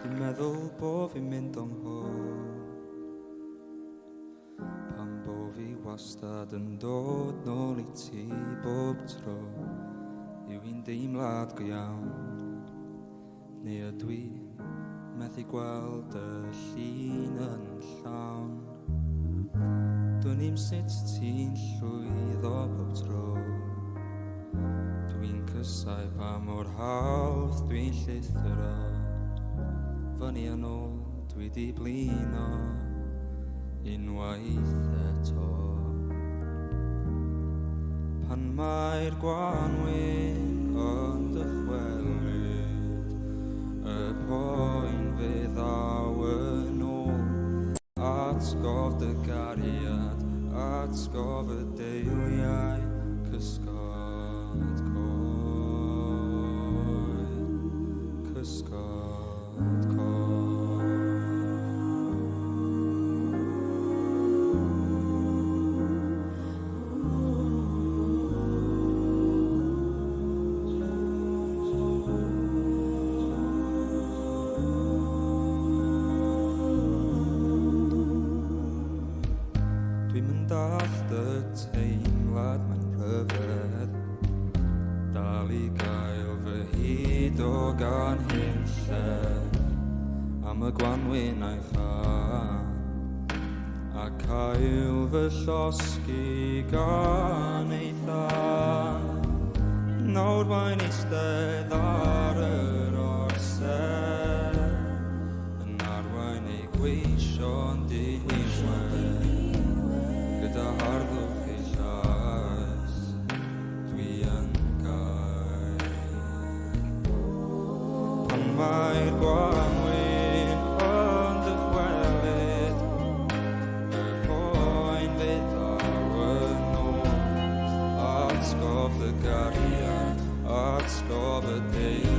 Dwi'n meddwl bo' fi'n mynd o'n ho pan bo' fi wastad yn dod nôl I ti bob tro Yw hi'n deimlad go iawn Neu ydw I methu gweld y llun yn llawn Dwi'n i'm sut ti'n llwyddo bob tro Dwi'n cysau pa mor hawdd dwi'n llithro Fyny yn ôl dwi di blino unwaith eto Pan mae'r gwanwyn yn dychwelyd Y poen fe ddaw yn ôl Atgof dy gariad, atgof y deiliau Cysgod coed, cysgod coed Dwi'n mynd allt y teimlad mae'n rhyfedd Dal I gael fy hyd o gan hyn llef Am y gwanwyn a'i chan A cael fy llosgi gan ei than Nawr mae'n eistedd ar yr orsedd Yn arwain ei gweision dihwynwen Gyda harddwch ei llais Dwi yn gael Pan mae'r gwanwyn yn dychwelyd Y poen fe ddaw yn ôl Atgof dy gariad Atgof y deiliau